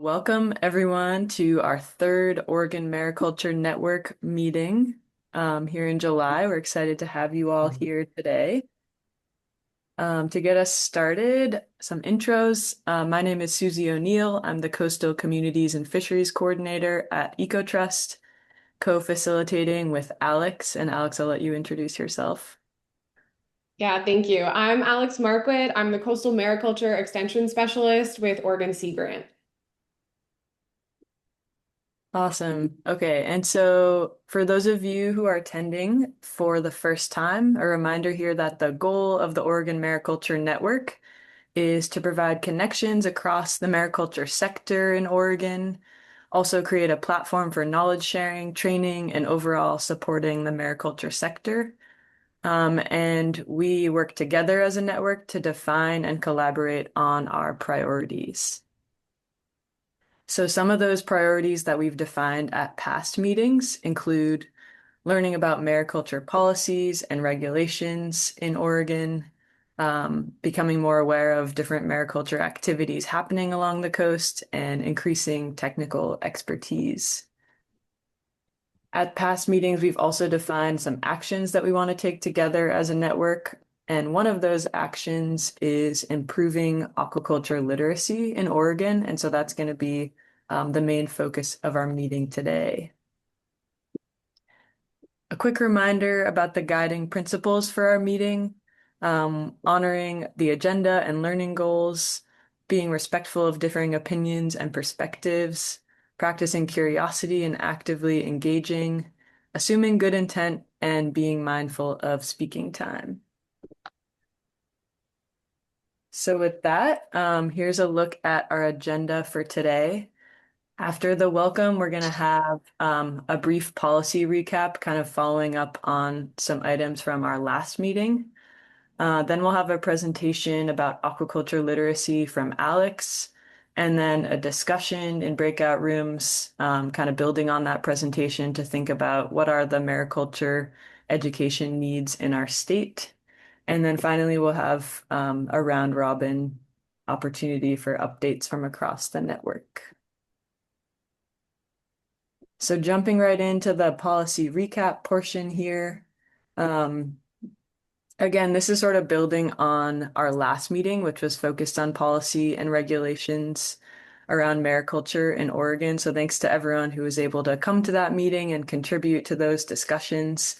Welcome everyone to our third Oregon Mariculture Network meeting here in July. We're excited to have you all here today. To get us started, some intros. My name is Susie O'Neill. I'm the Coastal Communities and Fisheries Coordinator at EcoTrust, co-facilitating with Alex. And Alex, I'll let you introduce yourself. Yeah, thank you. I'm Alex Marquardt. I'm the Coastal Mariculture Extension Specialist with Oregon Sea Grant. Awesome. Okay, and so for those of you who are attending for the first time, a reminder here that the goal of the Oregon Mariculture Network is to provide connections across the mariculture sector in Oregon, also create a platform for knowledge sharing, training, and overall supporting the mariculture sector. And we work together as a network to define and collaborate on our priorities. So some of those priorities that we've defined at past meetings include learning about mariculture policies and regulations in Oregon, becoming more aware of different mariculture activities happening along the coast, and increasing technical expertise. At past meetings, we've also defined some actions that we want to take together as a network. And one of those actions is improving aquaculture literacy in Oregon. And so that's going to be the main focus of our meeting today. A quick reminder about the guiding principles for our meeting, honoring the agenda and learning goals, being respectful of differing opinions and perspectives, practicing curiosity and actively engaging, assuming good intent, and being mindful of speaking time. So with that, here's a look at our agenda for today. After the welcome, we're going to have a brief policy recap, kind of following up on some items from our last meeting. Then we'll have a presentation about aquaculture literacy from Alex, and then a discussion in breakout rooms, kind of building on that presentation to think about what are the mariculture education needs in our state. And then finally, we'll have a round robin opportunity for updates from across the network. So jumping right into the policy recap portion here. Again, this is sort of building on our last meeting, which was focused on policy and regulations around mariculture in Oregon. So thanks to everyone who was able to come to that meeting and contribute to those discussions.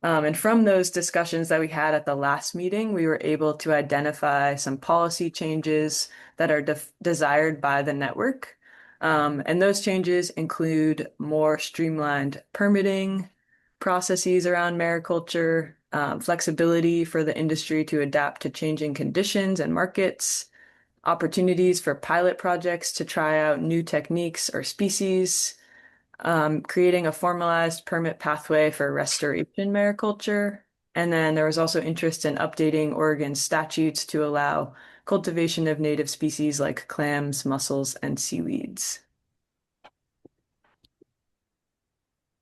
And from those discussions that we had at the last meeting, we were able to identify some policy changes that are desired by the network. And those changes include more streamlined permitting processes around mariculture, flexibility for the industry to adapt to changing conditions and markets, opportunities for pilot projects to try out new techniques or species, creating a formalized permit pathway for restoration mariculture. And then there was also interest in updating Oregon statutes to allow cultivation of native species like clams, mussels, and seaweeds.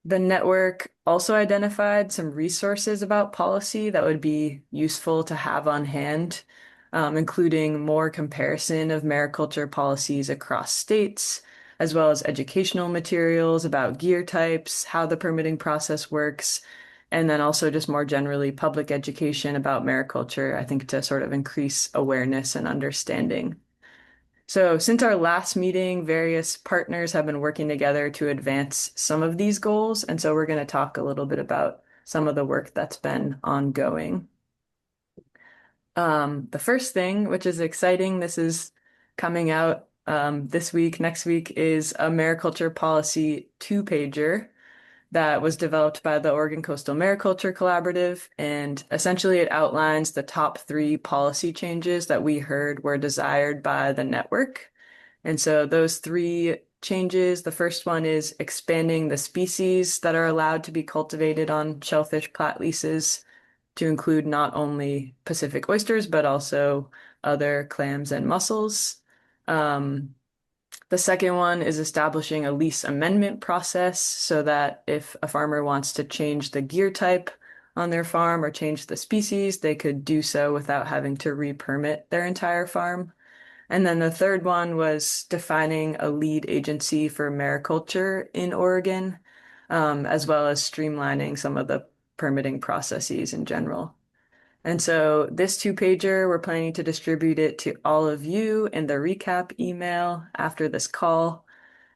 The network also identified some resources about policy that would be useful to have on hand, including more comparison of mariculture policies across states, as well as educational materials about gear types, how the permitting process works, and then also just more generally public education about mariculture, I think to sort of increase awareness and understanding. So since our last meeting, various partners have been working together to advance some of these goals. And so we're going to talk a little bit about some of the work that's been ongoing. The first thing, which is exciting, this is coming out this week, next week, is a mariculture policy two-pager that was developed by the Oregon Coastal Mariculture Collaborative. And essentially it outlines the top three policy changes that we heard were desired by the network. And so those three changes, the first one is expanding the species that are allowed to be cultivated on shellfish plat leases to include not only Pacific oysters, but also other clams and mussels. The second one is establishing a lease amendment process so that if a farmer wants to change the gear type on their farm or change the species, they could do so without having to re-permit their entire farm. And then the third one was defining a lead agency for mariculture in Oregon, as well as streamlining some of the permitting processes in general. And so this two-pager, we're planning to distribute it to all of you in the recap email after this call,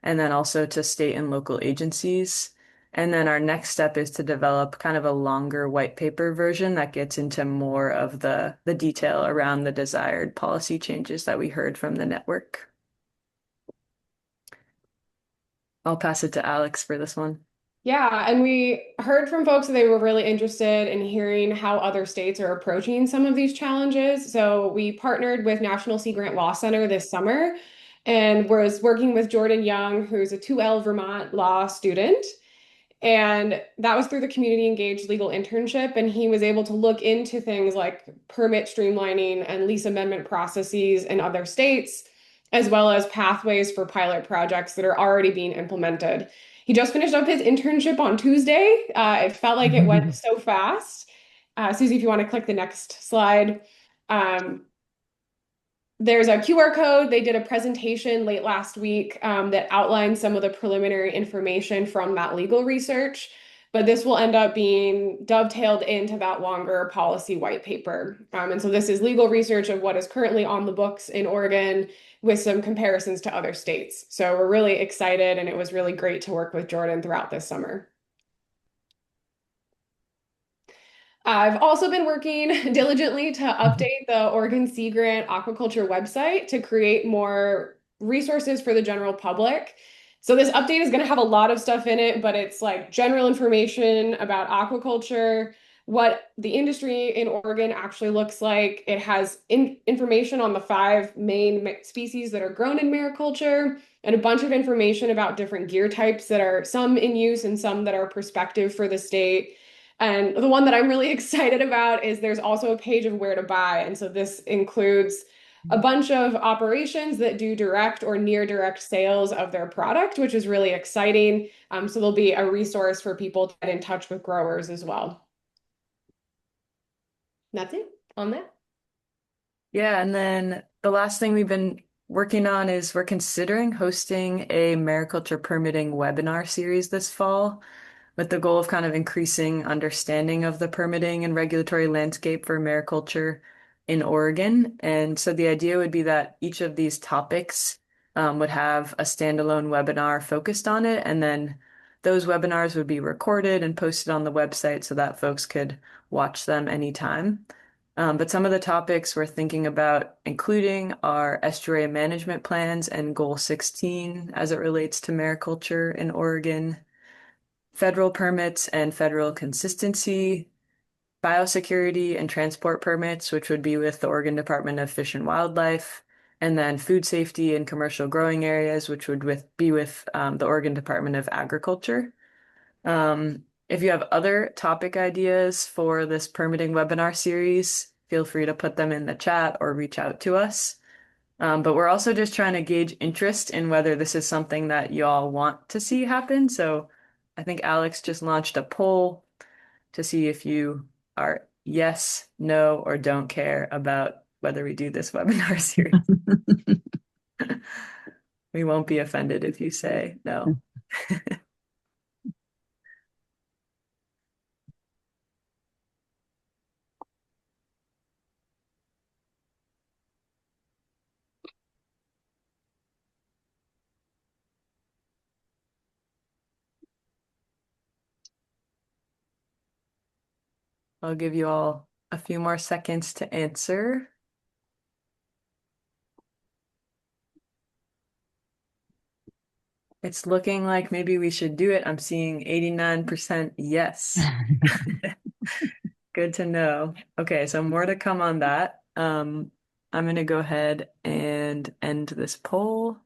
and then also to state and local agencies. And then our next step is to develop kind of a longer white paper version that gets into more of the detail around the desired policy changes that we heard from the network. I'll pass it to Alex for this one. Yeah, and we heard from folks that they were really interested in hearing how other states are approaching some of these challenges. So we partnered with National Sea Grant Law Center this summer and was working with Jordan Young, who's a 2L Vermont law student. And that was through the community engaged legal internship. And he was able to look into things like permit streamlining and lease amendment processes in other states, as well as pathways for pilot projects that are already being implemented. He just finished up his internship on Tuesday. It felt like it went so fast. Susie, if you want to click the next slide. Um, there's a QR code. They did a presentation late last week that outlined some of the preliminary information from that legal research, but this will end up being dovetailed into that longer policy white paper. And so this is legal research of what is currently on the books in Oregon with some comparisons to other states. So we're really excited, and it was really great to work with Jordan throughout this summer. I've also been working diligently to update the Oregon Sea Grant Aquaculture website to create more resources for the general public. So this update is going to have a lot of stuff in it, but it's like general information about aquaculture, what the industry in Oregon actually looks like. It has information on the five main species that are grown in mariculture and a bunch of information about different gear types that are some in use and some that are prospective for the state. And the one that I'm really excited about is there's also a page of where to buy. And so this includes a bunch of operations that do direct or near direct sales of their product, which is really exciting. So there'll be a resource for people to get in touch with growers as well. That's it on that. Yeah, and then the last thing we've been working on is we're considering hosting a mariculture permitting webinar series this fall with the goal of kind of increasing understanding of the permitting and regulatory landscape for mariculture in Oregon. And so the idea would be that each of these topics would have a standalone webinar focused on it, and then those webinars would be recorded and posted on the website so that folks could watch them anytime. But some of the topics we're thinking about including are estuary management plans and Goal 16 as it relates to mariculture in Oregon, federal permits and federal consistency, biosecurity and transport permits, which would be with the Oregon Department of Fish and Wildlife, and then food safety and commercial growing areas, which would be with the Oregon Department of Agriculture. If you have other topic ideas for this permitting webinar series, feel free to put them in the chat or reach out to us. But we're also just trying to gauge interest in whether this is something that y'all want to see happen. So I think Alex just launched a poll to see if you are yes, no, or don't care about whether we do this webinar series. We won't be offended if you say no. I'll give you all a few more seconds to answer. It's looking like maybe we should do it. I'm seeing 89% yes. Good to know. Okay, so more to come on that. I'm going to go ahead and end this poll.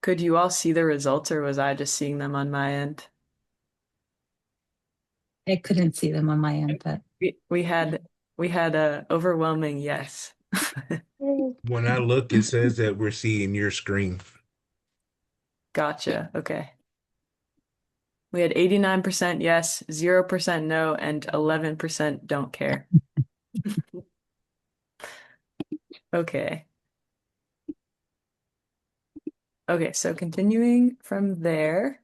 Could you all see the results, or was I just seeing them on my end? I couldn't see them on my end, but We had a overwhelming yes. When I look, it says that we're seeing your screen. Gotcha. Okay. We had 89% yes, 0% no, and 11% don't care. Okay. Okay, so continuing from there,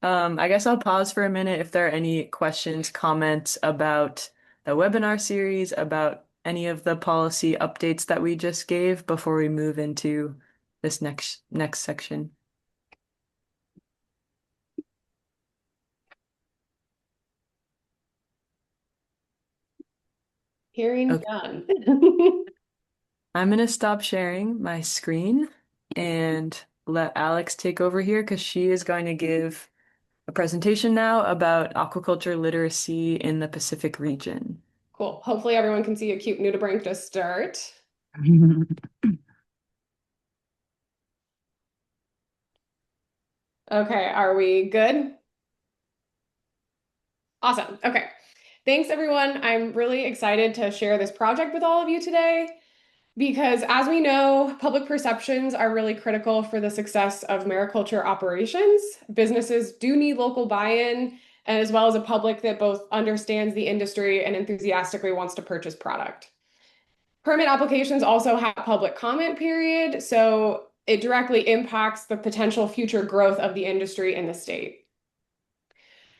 I guess I'll pause for a minute if there are any questions, comments about the webinar series, about any of the policy updates that we just gave before we move into this next section. Hearing Okay. done. I'm gonna stop sharing my screen and let Alex take over here because she is going to give a presentation now about aquaculture literacy in the Pacific region. Cool. Hopefully everyone can see a cute nudibranch to start. Okay, are we good? Awesome. Okay. Thanks, everyone. I'm really excited to share this project with all of you today because, as we know, public perceptions are really critical for the success of mariculture operations. Businesses do need local buy-in, and as well as a public that both understands the industry and enthusiastically wants to purchase product. Permit applications also have a public comment period, so it directly impacts the potential future growth of the industry in the state.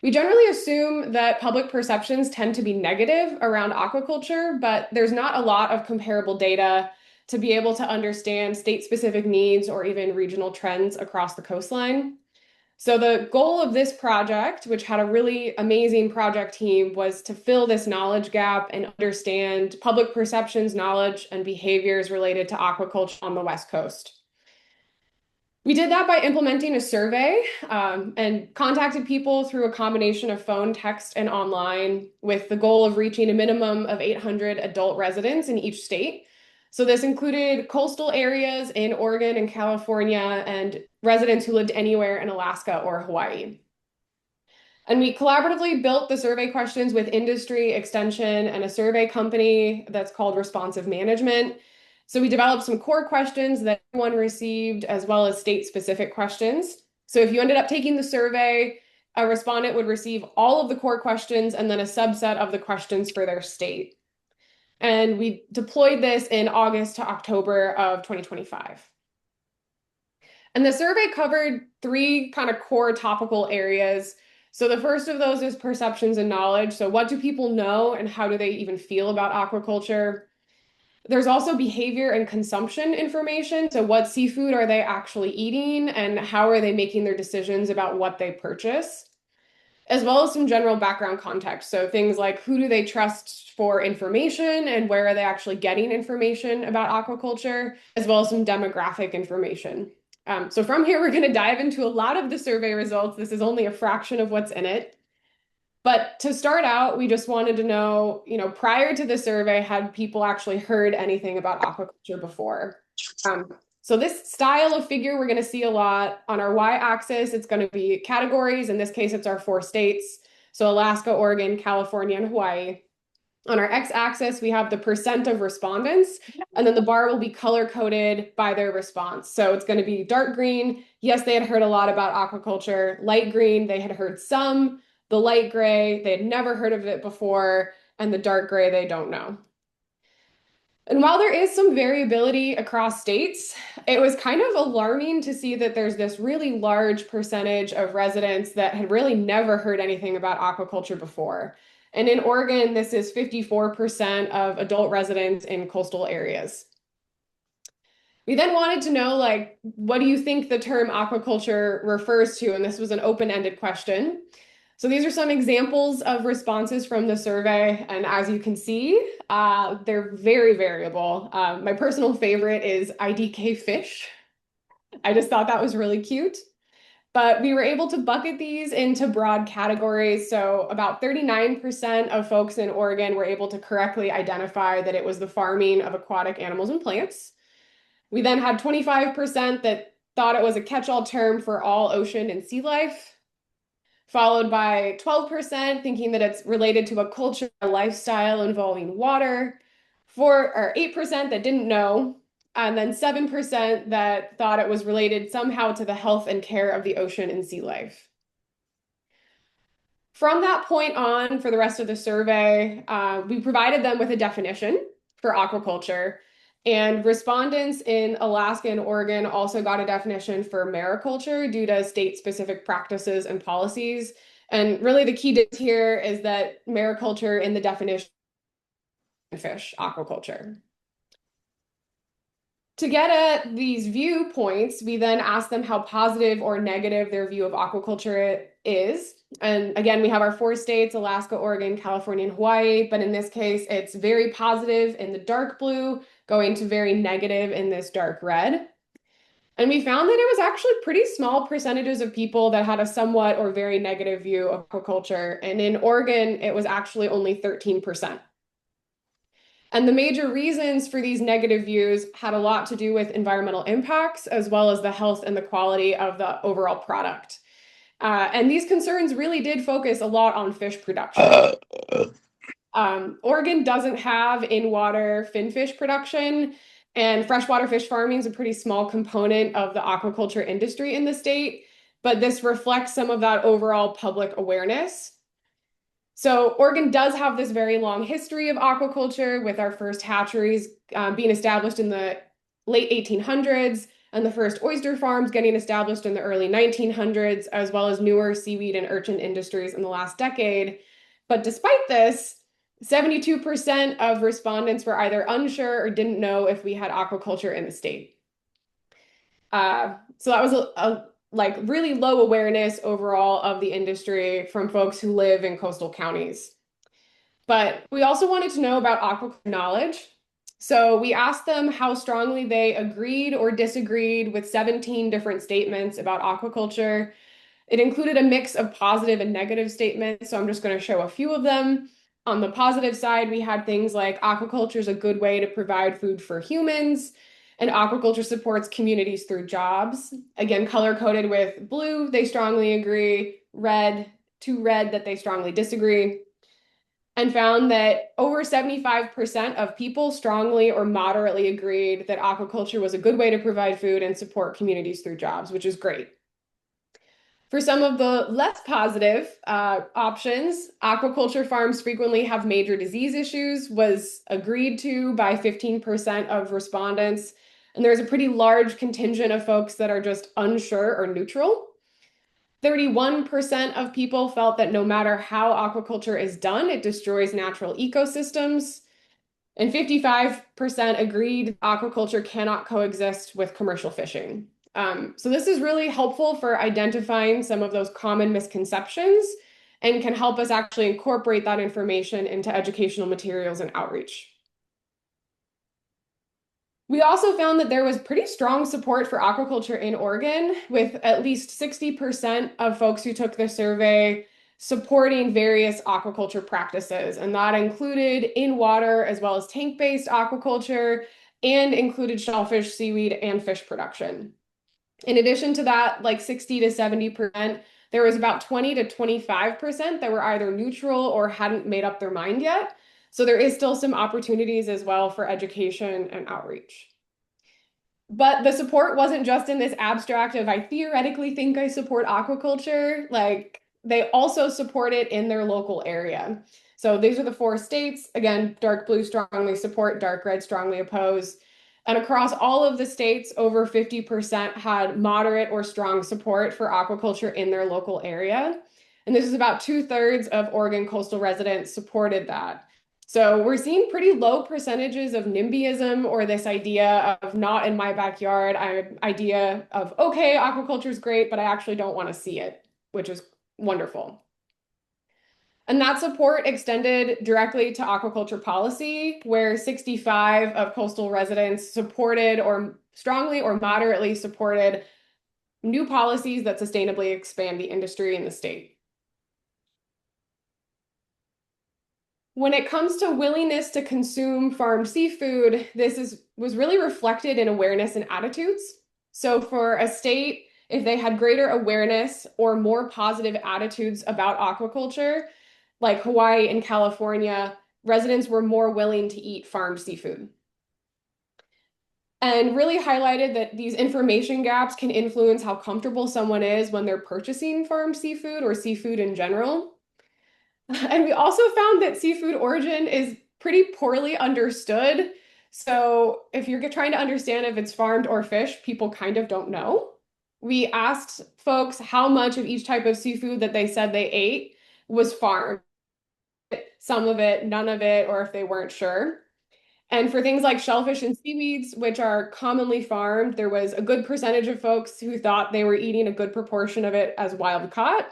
We generally assume that public perceptions tend to be negative around aquaculture, but there's not a lot of comparable data to be able to understand state-specific needs or even regional trends across the coastline. So the goal of this project, which had a really amazing project team, was to fill this knowledge gap and understand public perceptions, knowledge, and behaviors related to aquaculture on the West Coast. We did that by implementing a survey and contacted people through a combination of phone, text, and online with the goal of reaching a minimum of 800 adult residents in each state. So this included coastal areas in Oregon and California and residents who lived anywhere in Alaska or Hawaii. And we collaboratively built the survey questions with industry, extension, and a survey company that's called Responsive Management. So we developed some core questions that everyone received, as well as state-specific questions. So if you ended up taking the survey, a respondent would receive all of the core questions and then a subset of the questions for their state. And we deployed this in August to October of 2025. And the survey covered three kind of core topical areas. So the first of those is perceptions and knowledge. So what do people know and how do they even feel about aquaculture? There's also behavior and consumption information. So what seafood are they actually eating and how are they making their decisions about what they purchase? As well as some general background context. So things like who do they trust for information and where are they actually getting information about aquaculture, as well as some demographic information. So from here, we're going to dive into a lot of the survey results. This is only a fraction of what's in it. But to start out, we just wanted to know, prior to the survey, had people actually heard anything about aquaculture before? So this style of figure, we're going to see a lot. On our y-axis, it's going to be categories. In this case, it's our 4 states. So Alaska, Oregon, California, and Hawaii. On our x-axis, we have the percent of respondents, and then the bar will be color-coded by their response. So it's going to be dark green. Yes, they had heard a lot about aquaculture. Light green, they had heard some. The light gray, they had never heard of it before. And the dark gray, they don't know. And while there is some variability across states, it was kind of alarming to see that there's this really large percentage of residents that had really never heard anything about aquaculture before. And in Oregon, this is 54% of adult residents in coastal areas. We then wanted to know, what do you think the term aquaculture refers to? And this was an open-ended question. So these are some examples of responses from the survey. And as you can see, they're very variable. My personal favorite is IDK fish. I just thought that was really cute. But we were able to bucket these into broad categories. So about 39% of folks in Oregon were able to correctly identify that it was the farming of aquatic animals and plants. We then had 25% that thought it was a catch-all term for all ocean and sea life, followed by 12% thinking that it's related to a culture or lifestyle involving water, 8% that didn't know, and then 7% that thought it was related somehow to the health and care of the ocean and sea life. From that point on, for the rest of the survey, we provided them with a definition for aquaculture. And respondents in Alaska and Oregon also got a definition for mariculture due to state-specific practices and policies. And really the key difference here is that mariculture in the definition fish aquaculture. To get at these viewpoints, we then ask them how positive or negative their view of aquaculture is. And again, we have our 4 states, Alaska, Oregon, California, and Hawaii. But in this case, it's very positive in the dark blue, going to very negative in this dark red. And we found that it was actually pretty small percentages of people that had a somewhat or very negative view of aquaculture. And in Oregon, it was actually only 13%. And the major reasons for these negative views had a lot to do with environmental impacts, as well as the health and the quality of the overall product. And these concerns really did focus a lot on fish production. Oregon doesn't have in-water finfish production, and freshwater fish farming is a pretty small component of the aquaculture industry in the state, but this reflects some of that overall public awareness. So Oregon does have this very long history of aquaculture, with our first hatcheries being established in the late 1800s and the first oyster farms getting established in the early 1900s, as well as newer seaweed and urchin industries in the last decade. But despite this, 72% of respondents were either unsure or didn't know if we had aquaculture in the state. So that was a like really low awareness overall of the industry from folks who live in coastal counties. But we also wanted to know about aquaculture knowledge. So we asked them how strongly they agreed or disagreed with 17 different statements about aquaculture. It included a mix of positive and negative statements, so I'm just going to show a few of them. On the positive side, we had things like aquaculture is a good way to provide food for humans, and aquaculture supports communities through jobs. Again, color-coded with blue, they strongly agree, red, to red that they strongly disagree, and found that over 75% of people strongly or moderately agreed that aquaculture was a good way to provide food and support communities through jobs, which is great. For some of the less positive options, aquaculture farms frequently have major disease issues, was agreed to by 15% of respondents. And there's a pretty large contingent of folks that are just unsure or neutral. 31% of people felt that no matter how aquaculture is done, it destroys natural ecosystems. And 55% agreed aquaculture cannot coexist with commercial fishing. So this is really helpful for identifying some of those common misconceptions and can help us actually incorporate that information into educational materials and outreach. We also found that there was pretty strong support for aquaculture in Oregon, with at least 60% of folks who took the survey supporting various aquaculture practices. And that included in-water as well as tank-based aquaculture, and included shellfish, seaweed, and fish production. In addition to that, like 60 to 70%, there was about 20 to 25% that were either neutral or hadn't made up their mind yet. So there is still some opportunities as well for education and outreach. But the support wasn't just in this abstract of, I theoretically think I support aquaculture. Like, they also support it in their local area. So these are the 4 states. Again, dark blue strongly support, dark red strongly oppose. And across all of the states, over 50% had moderate or strong support for aquaculture in their local area. And this is about 2/3 of Oregon coastal residents supported that. So we're seeing pretty low percentages of NIMBYism, or this idea of not in my backyard, idea of, okay, aquaculture is great, but I actually don't want to see it, which is wonderful. And that support extended directly to aquaculture policy, where 65 of coastal residents supported or strongly or moderately supported new policies that sustainably expand the industry in the state. When it comes to willingness to consume farmed seafood, this was really reflected in awareness and attitudes. So for a state, if they had greater awareness or more positive attitudes about aquaculture, like Hawaii and California, residents were more willing to eat farmed seafood. And really highlighted that these information gaps can influence how comfortable someone is when they're purchasing farmed seafood or seafood in general. And we also found that seafood origin is pretty poorly understood. So if you're trying to understand if it's farmed or fish, people kind of don't know. We asked folks how much of each type of seafood that they said they ate was farmed, some of it, none of it, or if they weren't sure. And for things like shellfish and seaweeds, which are commonly farmed, there was a good percentage of folks who thought they were eating a good proportion of it as wild caught.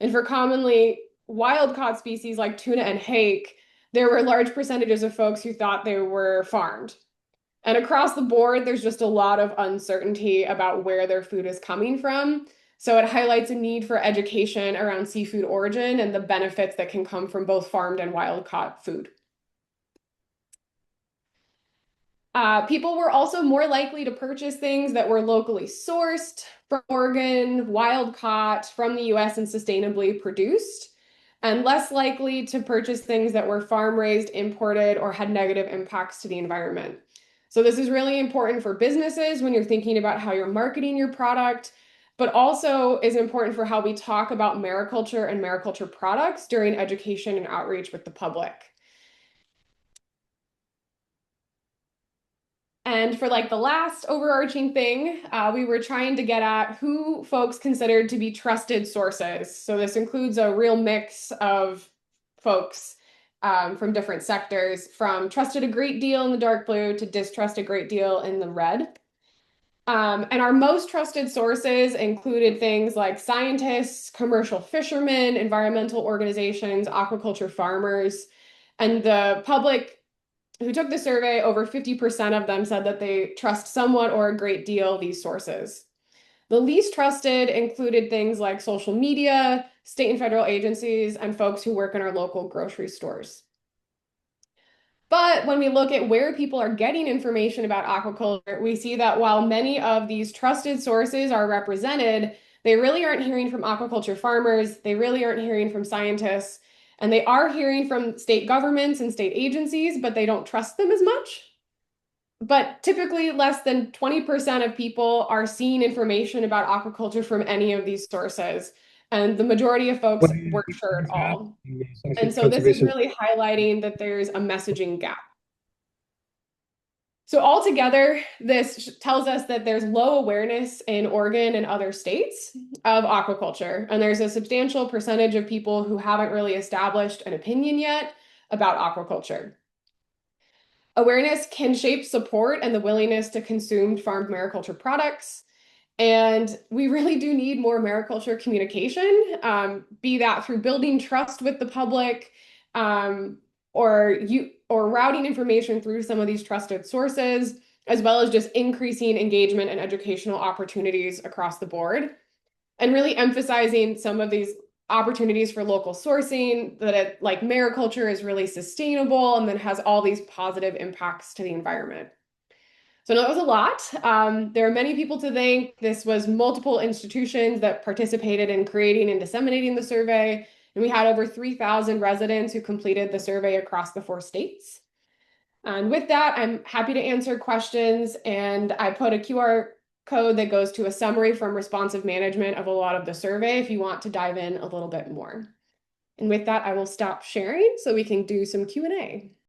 And for commonly wild caught species like tuna and hake, there were large percentages of folks who thought they were farmed. And across the board, there's just a lot of uncertainty about where their food is coming from. So it highlights a need for education around seafood origin and the benefits that can come from both farmed and wild caught food. People were also more likely to purchase things that were locally sourced from Oregon, wild caught from the US, and sustainably produced, and less likely to purchase things that were farm raised, imported, or had negative impacts to the environment. So, this is really important for businesses when you're thinking about how you're marketing your product, but also is important for how we talk about mariculture and mariculture products during education and outreach with the public. And for like the last overarching thing, we were trying to get at who folks considered to be trusted sources. So this includes a real mix of folks from different sectors, from trusted a great deal in the dark blue to distrust a great deal in the red. And our most trusted sources included things like scientists, commercial fishermen, environmental organizations, aquaculture farmers, and the public who took the survey. Over 50% of them said that they trust somewhat or a great deal these sources. The least trusted included things like social media, state and federal agencies, and folks who work in our local grocery stores. But when we look at where people are getting information about aquaculture, we see that while many of these trusted sources are represented, they really aren't hearing from aquaculture farmers, they really aren't hearing from scientists, and they are hearing from state governments and state agencies, but they don't trust them as much. But typically, less than 20% of people are seeing information about aquaculture from any of these sources, and the majority of folks weren't sure at all. And so this is really highlighting that there's a messaging gap. So altogether, this tells us that there's low awareness in Oregon and other states of aquaculture, and there's a substantial percentage of people who haven't really established an opinion yet about aquaculture. Awareness can shape support and the willingness to consume farmed mariculture products. And we really do need more mariculture communication, be that through building trust with the public, or routing information through some of these trusted sources, as well as just increasing engagement and educational opportunities across the board, and really emphasizing some of these opportunities for local sourcing, that like mariculture is really sustainable and then has all these positive impacts to the environment. So that was a lot. There are many people to thank. This was multiple institutions that participated in creating and disseminating the survey. And we had over 3,000 residents who completed the survey across the 4 states. And with that, I'm happy to answer questions. And I put a QR code that goes to a summary from responsive management of a lot of the survey if you want to dive in a little bit more. And with that, I will stop sharing so we can do some Q&A.